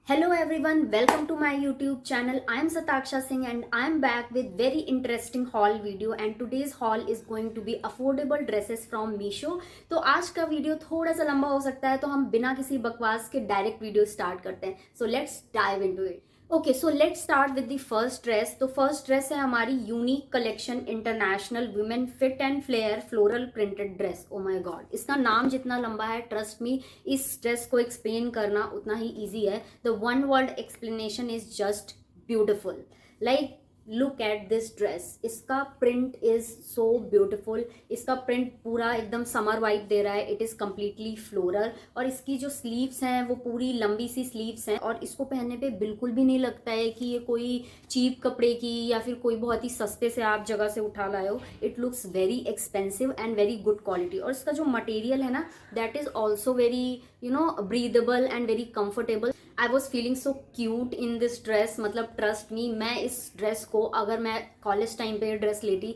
Hello everyone, welcome to my YouTube channel. I am Sataksha Singh and I am back with very interesting haul video and today's haul is going to be affordable dresses from Meesho. तो आज का video थोड़ा सा लंबा हो सकता है तो हम बिना किसी बकवास के डायरेक्ट वीडियो स्टार्ट करते हैं. So let's dive into it. Okay so let's start with the first dress. तो फर्स्ट ड्रेस है हमारी unique collection international women fit and flare floral printed dress. Oh my god, इसका नाम जितना लंबा है ट्रस्ट मी इस ड्रेस को एक्सप्लेन करना उतना ही ईजी है. The one word explanation is just beautiful. Like look at this dress. इसका प्रिंट इज सो ब्यूटिफुल. इसका प्रिंट पूरा एकदम समर वाइब दे रहा है. इट इज़ कम्प्लीटली फ्लोरल और इसकी जो स्लीव्स हैं वो पूरी लंबी सी स्लीव्स हैं और इसको पहनने पे बिल्कुल भी नहीं लगता है कि ये कोई चीप कपड़े की या फिर कोई बहुत ही सस्ते से आप जगह से उठा लाए हो. It looks very expensive and very good quality. और इसका जो मटेरियल है ना that is also very breathable and very comfortable. I was feeling so cute in this dress. मतलब ट्रस्ट मी, मैं इस ड्रेस को अगर मैं कॉलेज टाइम पे ये ड्रेस लेती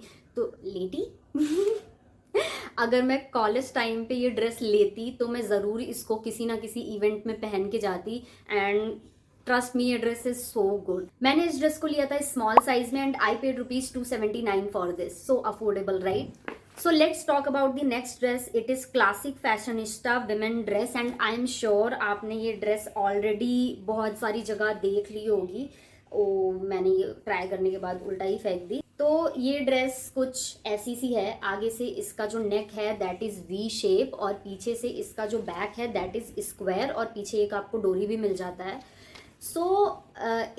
अगर मैं कॉलेज टाइम पे ये ड्रेस लेती तो मैं ज़रूर इसको किसी ना किसी इवेंट में पहन के जाती. एंड ट्रस्ट मी ये ड्रेस इज सो गुड. मैंने इस ड्रेस को लिया था स्मॉल साइज में and I paid ₹279 for this. So affordable right. So let's talk about the next dress. It is classic fashionista women dress and I am sure आपने ये dress already बहुत सारी जगह देख ली होगी. ओ मैंने ये ट्राई करने के बाद उल्टा ही फेंक दी. तो ये ड्रेस कुछ ऐसी सी है. आगे से इसका जो नेक है दैट इज़ वी शेप और पीछे से इसका जो बैक है दैट इज़ स्क्वायर और पीछे एक आपको डोरी भी मिल जाता है. सो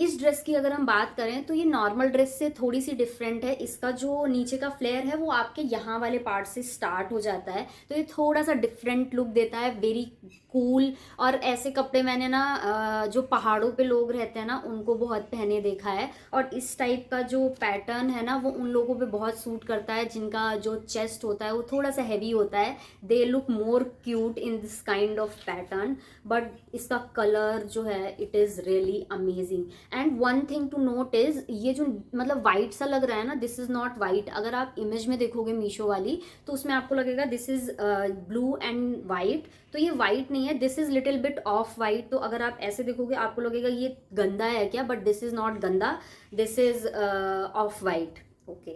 इस ड्रेस की अगर हम बात करें तो ये नॉर्मल ड्रेस से थोड़ी सी डिफरेंट है. इसका जो नीचे का फ्लेयर है वो आपके यहाँ वाले पार्ट से स्टार्ट हो जाता है तो ये थोड़ा सा डिफरेंट लुक देता है. Very cool. और ऐसे कपड़े मैंने ना जो पहाड़ों पे लोग रहते हैं ना उनको बहुत पहने देखा है और इस टाइप का जो पैटर्न है ना वो उन लोगों पे बहुत सूट करता है जिनका जो चेस्ट होता है वो थोड़ा सा हैवी होता है. They look more cute in this kind of pattern. But इसका कलर जो है it is really amazing. And one thing to note is ये जो मतलब वाइट सा लग रहा है ना दिस इज़ नॉट वाइट. अगर आप इमेज में देखोगे मीशो वाली तो उसमें आपको लगेगा this is blue and white. तो ये वाइट नहीं है, this is little bit of white. तो अगर आप ऐसे देखोगे आपको लगेगा ये गंदा है क्या, बट दिस इज़ नॉट गंदा. This is off white. Okay,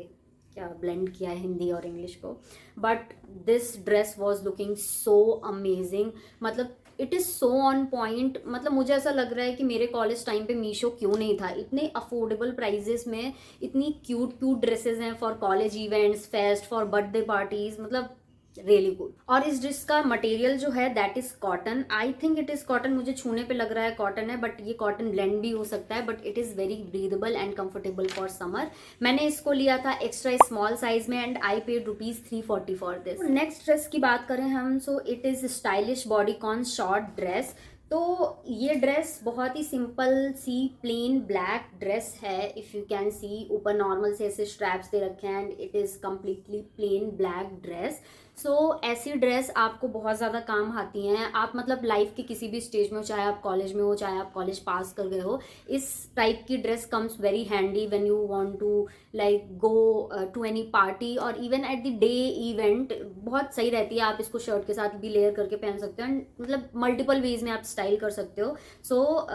क्या ब्लेंड किया है हिंदी और इंग्लिश को. But this dress was looking so amazing. मतलब it is so on point. मतलब मुझे ऐसा लग रहा है कि मेरे कॉलेज टाइम पे मीशो क्यों नहीं था. इतने अफोर्डेबल प्राइजेस में इतनी क्यूट क्यूट ड्रेसेस हैं for college events, fest, for birthday parties. मतलब रियली गुड. और इस ड्रेस का मटेरियल जो है that is cotton. I think it is cotton. मुझे छूने पे लग रहा है कॉटन है बट ये कॉटन ब्लेंड भी हो सकता है. But it is very breathable and comfortable for summer. मैंने इसको लिया था एक्स्ट्रा स्मॉल साइज में and I paid ₹340 for this. Next dress की बात करें हम सो it is stylish bodycon short dress. तो ये ड्रेस बहुत ही सिंपल सी प्लेन ब्लैक ड्रेस है. इफ़ यू कैन सी ऊपर नॉर्मल से ऐसे स्ट्रैप्स दे रखे हैं and it is completely plain black dress. सो ऐसी ड्रेस आपको बहुत ज़्यादा काम आती हैं. आप मतलब लाइफ के किसी भी स्टेज में हो, चाहे आप कॉलेज में हो चाहे आप कॉलेज पास कर गए हो, इस टाइप की dress comes very handy when you want to like go to any party और even at the day event. बहुत सही रहती है. आप इसको शर्ट के साथ भी लेयर करके पहन सकते हो एंड मतलब मल्टीपल वेज में आप स्टाइल कर सकते हो. सो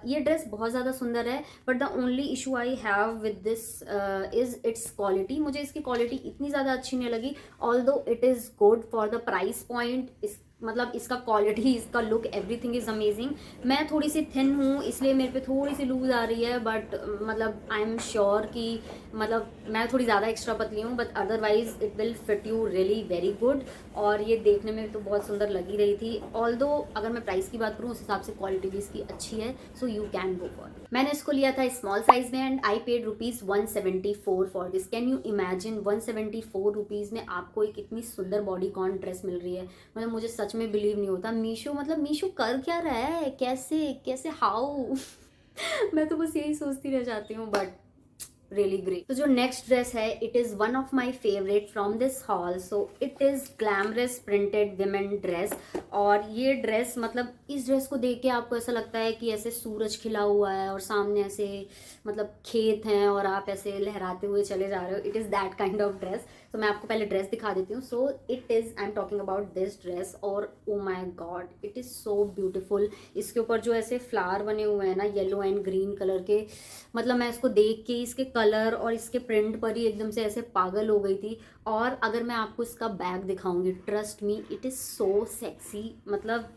ये ड्रेस बहुत ज़्यादा सुंदर है. But the only issue I have with this is it's quality. मुझे इसकी क्वालिटी इतनी ज़्यादा अच्छी नहीं लगी. Although it is good for the price point. मतलब इसका क्वालिटी, इसका लुक, एवरीथिंग इज़ अमेजिंग. मैं थोड़ी सी थिन हूँ इसलिए मेरे पे थोड़ी सी लूज आ रही है. बट मतलब आई एम श्योर कि मतलब मैं थोड़ी ज़्यादा एक्स्ट्रा पतली हूँ but otherwise it will fit you really very good. और ये देखने में तो बहुत सुंदर लगी रही थी. ऑल्दो अगर मैं प्राइस की बात करूँ उस हिसाब से क्वालिटी भी इसकी अच्छी है. So you can go for. मैंने इसको लिया था स्मॉल साइज में and I paid ₹174 for this. Can you imagine ₹174 में आपको एक इतनी सुंदर बॉडीकॉन ड्रेस मिल रही है. मतलब मुझे सच में बिलीव नहीं होता. मीशो मतलब मीशो कर क्या रहा है, कैसे कैसे हाउ मैं तो बस यही सोचती रह जाती हूँ. But really great. तो जो नेक्स्ट ड्रेस है it is one of my favourite from this hall. So it is glamorous printed women dress. और ये ड्रेस मतलब इस ड्रेस को देख के आपको ऐसा लगता है कि ऐसे सूरज खिला हुआ है और सामने ऐसे मतलब खेत हैं और आप ऐसे लहराते हुए चले जा रहे हो. It is that kind of dress. तो मैं आपको पहले ड्रेस दिखा देती हूँ. So it is, I am talking about this dress. और oh my god, it is so beautiful. इसके ऊपर जो ऐसे फ्लावर बने हुए हैं ना, येलो एंड ग्रीन कलर के, मतलब मैं इसको देख के इसके कलर और इसके प्रिंट पर ही एकदम से ऐसे पागल हो गई थी. और अगर मैं आपको इसका बैग दिखाऊंगी, trust me, it is so sexy. मतलब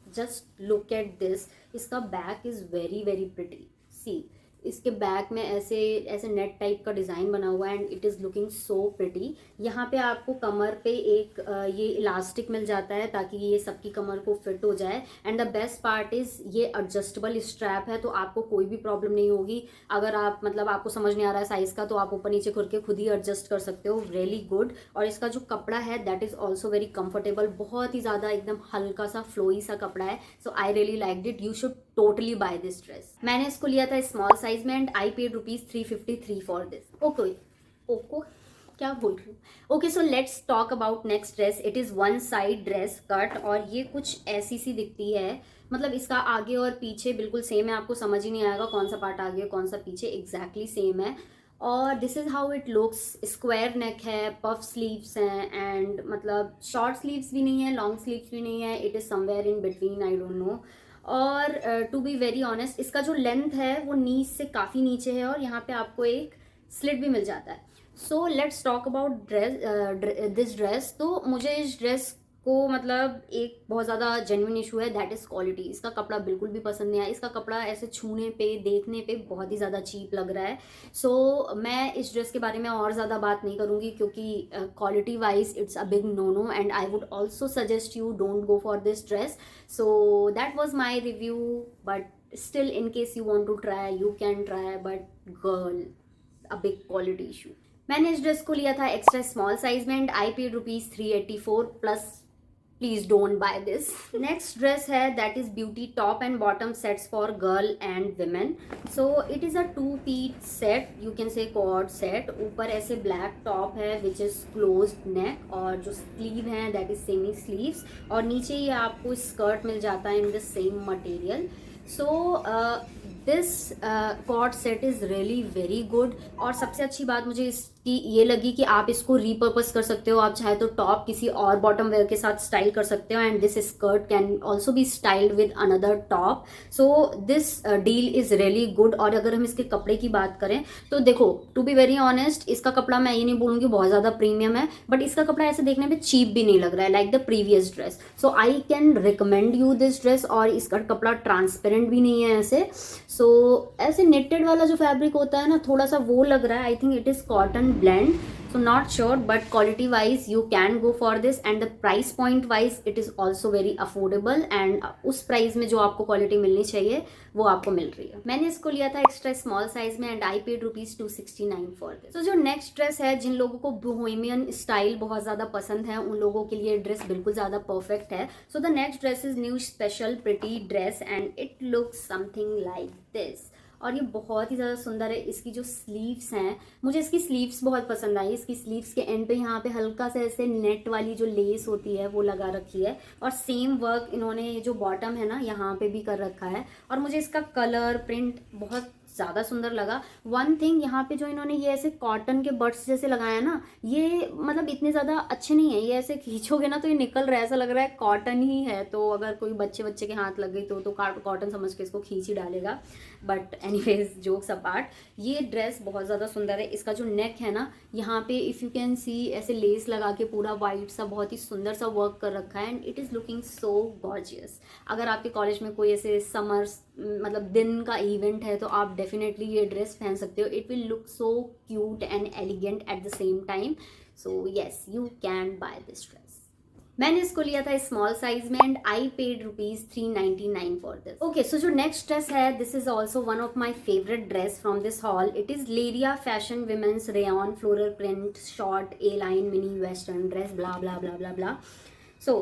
जस्ट लुक एट दिस. इसका back is very very pretty. See, इसके बैक में ऐसे ऐसे नेट टाइप का डिज़ाइन बना हुआ है and it is looking so pretty. यहाँ पे आपको कमर पे एक ये इलास्टिक मिल जाता है ताकि ये सबकी कमर को फिट हो जाए. And the best part is ये एडजस्टेबल स्ट्रैप है, तो आपको कोई भी प्रॉब्लम नहीं होगी. अगर आप मतलब आपको समझ नहीं आ रहा है साइज़ का, तो आप ऊपर नीचे करके खुद ही एडजस्ट कर सकते हो. Really good. और इसका जो कपड़ा है that is also very comfortable. बहुत ही ज़्यादा एकदम हल्का सा फ्लोई सा कपड़ा है. So I really like it. You should totally buy this dress. मैंने इसको लिया था स्मॉल साइज में and I paid ₹353 for this. Okay ओको क्या बोल रही हूँ. Okay, so let's talk about next dress. It is one side dress cut और ये कुछ ऐसी सी दिखती है. मतलब इसका आगे और पीछे बिल्कुल सेम है. आपको समझ ही नहीं आएगा कौन सा पार्ट आगे कौन सा पीछे, एग्जैक्टली सेम है. और this is how it looks. Square नेक है, पफ स्लीव्स हैं एंड मतलब शॉर्ट स्लीव्स भी नहीं है, लॉन्ग स्लीव्स भी नहीं है. It is somewhere in between, I don't know. और टू बी वेरी ऑनेस्ट, इसका जो लेंथ है वो नीज से काफ़ी नीचे है और यहाँ पे आपको एक स्लिट भी मिल जाता है. सो let's talk about this dress. तो मुझे इस ड्रेस को मतलब एक बहुत ज़्यादा जेन्युइन इशू है, दैट इज़ क्वालिटी. इसका कपड़ा बिल्कुल भी पसंद नहीं आया. इसका कपड़ा ऐसे छूने पे देखने पे बहुत ही ज़्यादा चीप लग रहा है. सो मैं इस ड्रेस के बारे में और ज़्यादा बात नहीं करूँगी क्योंकि quality wise it's a big no no and I would also suggest you don't go for this dress. So that was my review, but still in case you want to try, you can try, but girl, a big quality issue. मैंने इस dress को लिया था extra small size में and I paid ₹384 plus. Please don't buy this. Next dress है that is beauty top and bottom sets for girl and women. So it is a 2-piece set, you can say cord set. ऊपर ऐसे black top है which is closed नेक और जो sleeve है that is semi sleeves और नीचे ही आपको skirt मिल जाता है in the same material. So this cord set is really very good. और सबसे अच्छी बात मुझे इसकी ये लगी कि आप इसको रीपर्पस कर सकते हो. आप चाहे तो टॉप किसी और बॉटम वेयर के साथ स्टाइल कर सकते हो and this skirt can also be styled with another top. So this deal is really good. और अगर हम इसके कपड़े की बात करें तो देखो, टू बी वेरी ऑनेस्ट, इसका कपड़ा मैं ये नहीं बोलूँगी बहुत ज़्यादा प्रीमियम है, बट इसका कपड़ा ऐसे देखने में चीप भी नहीं लग रहा है like the previous dress. So I can recommend you this dress. और इसका कपड़ा ट्रांसपेरेंट भी नहीं है ऐसे. सो ऐसे नेटेड वाला जो फैब्रिक होता है ना, थोड़ा सा वो लग रहा है. I think it is cotton blend, so not sure, but quality wise you can go for this and the price point wise it is also very affordable and उस प्राइस में जो आपको क्वालिटी मिलनी चाहिए वो आपको मिल रही है. मैंने इसको लिया था एक्स्ट्रा स्मॉल साइज में and I paid ₹269 for this. तो जो नेक्स्ट ड्रेस है, जिन लोगों को बोहेमियन स्टाइल बहुत ज़्यादा पसंद है उन लोगों के लिए ड्रेस बिल्कुल ज़्यादा परफेक्ट है. So the next dress is new special pretty dress and it looks something like this. और ये बहुत ही ज़्यादा सुंदर है. इसकी जो स्लीव्स हैं, मुझे इसकी स्लीव्स बहुत पसंद आई. इसकी स्लीव्स के एंड पे यहाँ पे हल्का सा ऐसे नेट वाली जो लेस होती है वो लगा रखी है और सेम वर्क इन्होंने जो बॉटम है ना यहाँ पे भी कर रखा है. और मुझे इसका कलर प्रिंट बहुत ज़्यादा सुंदर लगा. वन थिंग, यहाँ पे जो इन्होंने ये ऐसे कॉटन के बड्स जैसे लगाया ना, ये मतलब इतने ज़्यादा अच्छे नहीं है. ये ऐसे खींचोगे ना तो ये निकल रहा है, ऐसा लग रहा है कॉटन ही है. तो अगर कोई बच्चे के हाथ लग गई तो कॉटन समझ के इसको खींच ही डालेगा. बट एनीवेज, जोक्स अपार्ट, ये ड्रेस बहुत ज़्यादा सुंदर है. इसका जो नेक है ना, यहाँ पे इफ़ यू कैन सी ऐसे लेस लगा के पूरा वाइट सा बहुत ही सुंदर सा वर्क कर रखा है and it is looking so gorgeous. अगर आपके कॉलेज में कोई ऐसे समर्स मतलब दिन का इवेंट है तो आप डेफिनेटली ये ड्रेस पहन सकते हो. It will look so cute and elegant at the same time. So yes, you can buy this dress. मैंने इसको लिया था स्मॉल साइज में and I paid ₹399 for this. Okay, so जो नेक्स्ट ड्रेस है, this is also one of my favourite dress from this haul. It is Leriya fashion women's rayon floral print short A line mini western dress blah blah blah blah blah. So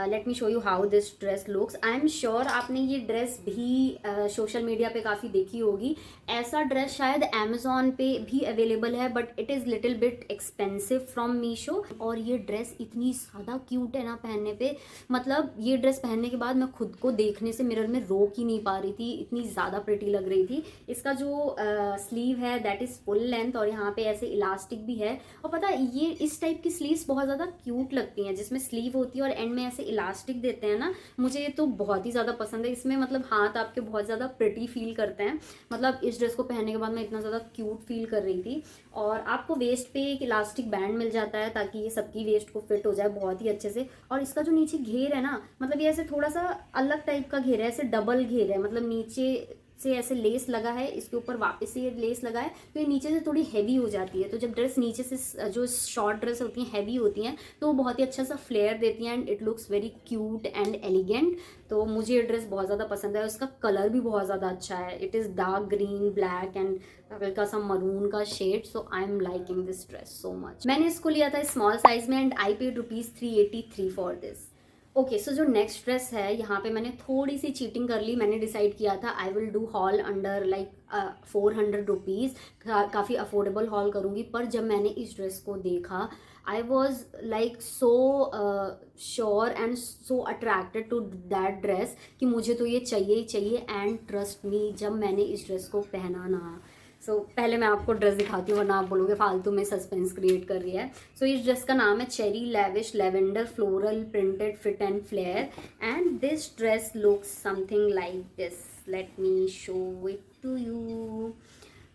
let me show you how this dress looks. I am sure आपने ये dress भी social media पे काफ़ी देखी होगी। ऐसा dress शायद Amazon पे भी अवेलेबल है, but it is little bit expensive from Meesho. और ये ड्रेस इतनी ज़्यादा क्यूट है ना पहनने पे, मतलब ये ड्रेस पहनने के बाद मैं खुद को देखने से मिरर में रोक ही नहीं पा रही थी, इतनी ज़्यादा प्रिटी लग रही थी। इसका जो स्लीव है दैट इज़ फुल लेंथ, और यहाँ पे ऐसे इलास्टिक भी है। और पता है ये इस टाइप की स्लीव्स बहुत ज़्यादा क्यूट लगती हैं, जिसमें स्लीव होती है और एंड में ऐसे इलास्टिक देते हैं ना, मुझे ये तो बहुत ही ज़्यादा पसंद है। इसमें मतलब हाथ आपके बहुत ज़्यादा प्रिटी फील करते हैं। मतलब इस ड्रेस को पहनने के बाद मैं इतना ज़्यादा क्यूट फील कर रही थी। और आपको वेस्ट पे एक इलास्टिक बैंड मिल जाता है ताकि ये सबकी वेस्ट को फिट हो जाए बहुत ही अच्छे से। और इसका जो नीचे घेर है ना, मतलब ये ऐसे थोड़ा सा अलग टाइप का घेर है, ऐसे डबल घेर है, मतलब नीचे से ऐसे लेस लगा है, इसके ऊपर वापस से ये लेस लगा है, तो ये नीचे से थोड़ी हैवी हो जाती है। तो जब ड्रेस नीचे से जो शॉर्ट ड्रेस होती हैं हैवी होती हैं, तो वो बहुत ही अच्छा सा फ्लेयर देती हैं and it looks very cute and elegant. तो मुझे ये ड्रेस बहुत ज़्यादा पसंद है। उसका कलर भी बहुत ज़्यादा अच्छा है, it is dark green black and हल्का सा मरून का शेड। So I am liking this dress so much. मैंने इसको लिया था स्मॉल साइज में and I paid ₹383 for this. Okay, so जो नेक्स्ट ड्रेस है, यहाँ पे मैंने थोड़ी सी चीटिंग कर ली। मैंने डिसाइड किया था I will do hall under like ₹400। काफ़ी अफोर्डेबल हॉल करूँगी, पर जब मैंने इस ड्रेस को देखा I was like so sure and so attracted to that dress कि मुझे तो ये चाहिए ही चाहिए। एंड ट्रस्ट मी, जब मैंने इस ड्रेस को पहना ना, पहले मैं आपको ड्रेस दिखाती हूँ वरना आप बोलोगे फालतू में सस्पेंस क्रिएट कर रही है। इस ड्रेस का नाम है cherry lavish lavender floral printed fit and flare and this dress looks something like this. Let me show it to you.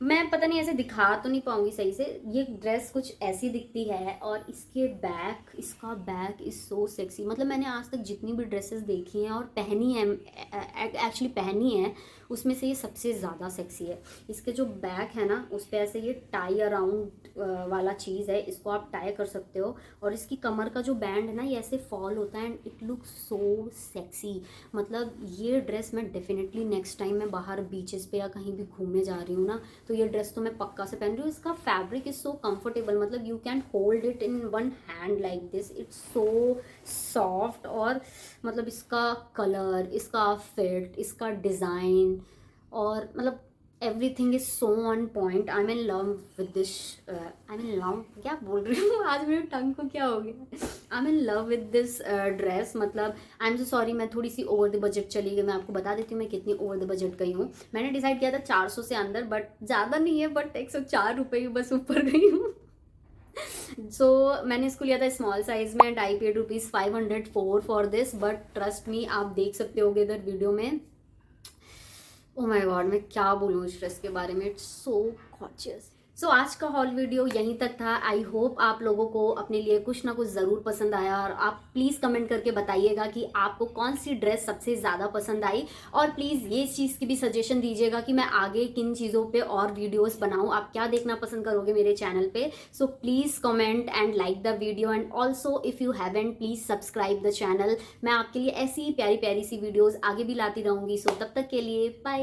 मैं पता नहीं ऐसे दिखा तो नहीं पाऊंगी सही से। ये ड्रेस कुछ ऐसी दिखती है और इसका बैक इज़ सो सेक्सी। मतलब मैंने आज तक जितनी भी ड्रेसेस देखी हैं और पहनी है, एक्चुअली पहनी है, उसमें से ये सबसे ज़्यादा सेक्सी है। इसके जो बैक है ना, उस पर ऐसे ये टाई अराउंड वाला चीज़ है, इसको आप टाई कर सकते हो। और इसकी कमर का जो बैंड है ना, ये ऐसे फॉल होता है and it looks so sexy. मतलब ये ड्रेस मैं डेफिनेटली नेक्स्ट टाइम मैं बाहर बीचेस पे या कहीं भी घूमने जा रही हूँ ना, तो ये ड्रेस तो मैं पक्का से पहन रही हूँ। इसका फैब्रिक इज़ सो कंफर्टेबल, मतलब you can hold it in one hand like this, it's so soft. और मतलब इसका कलर, इसका फिट, इसका डिज़ाइन और मतलब everything is so on point. I am in love with this. I am in love, क्या बोल रही हूँ आज मेरे टंग को क्या हो गया। I am in love with this dress. मतलब आई एम सो सॉरी, मैं थोड़ी सी ओवर द बजट चली गई। मैं आपको बता देती हूँ मैं कितनी ओवर द बजट गई हूँ। मैंने डिसाइड किया था 400 से अंदर, बट ज़्यादा नहीं है, बट 104 रुपये बस ऊपर गई हूँ। मैंने इसको लिया था स्मॉल साइज में and I paid ₹504 for this. But trust me, आप देख सकते होगे इधर वीडियो में। ओ माय गॉड, मैं क्या बोलूँ इस ड्रेस के बारे में, इट्स सो गॉर्जियस। आज का हॉल वीडियो यहीं तक था। आई होप आप लोगों को अपने लिए कुछ ना कुछ ज़रूर पसंद आया, और आप प्लीज़ कमेंट करके बताइएगा कि आपको कौन सी ड्रेस सबसे ज़्यादा पसंद आई। और प्लीज़ ये चीज़ की भी सजेशन दीजिएगा कि मैं आगे किन चीज़ों पे और वीडियोस बनाऊँ, आप क्या देखना पसंद करोगे मेरे चैनल पे। Please comment and like the video and also if you haven't please subscribe the channel. मैं आपके लिए ऐसी प्यारी प्यारी सी वीडियोज़ आगे भी लाती रहूँगी। तब तक के लिए बाय।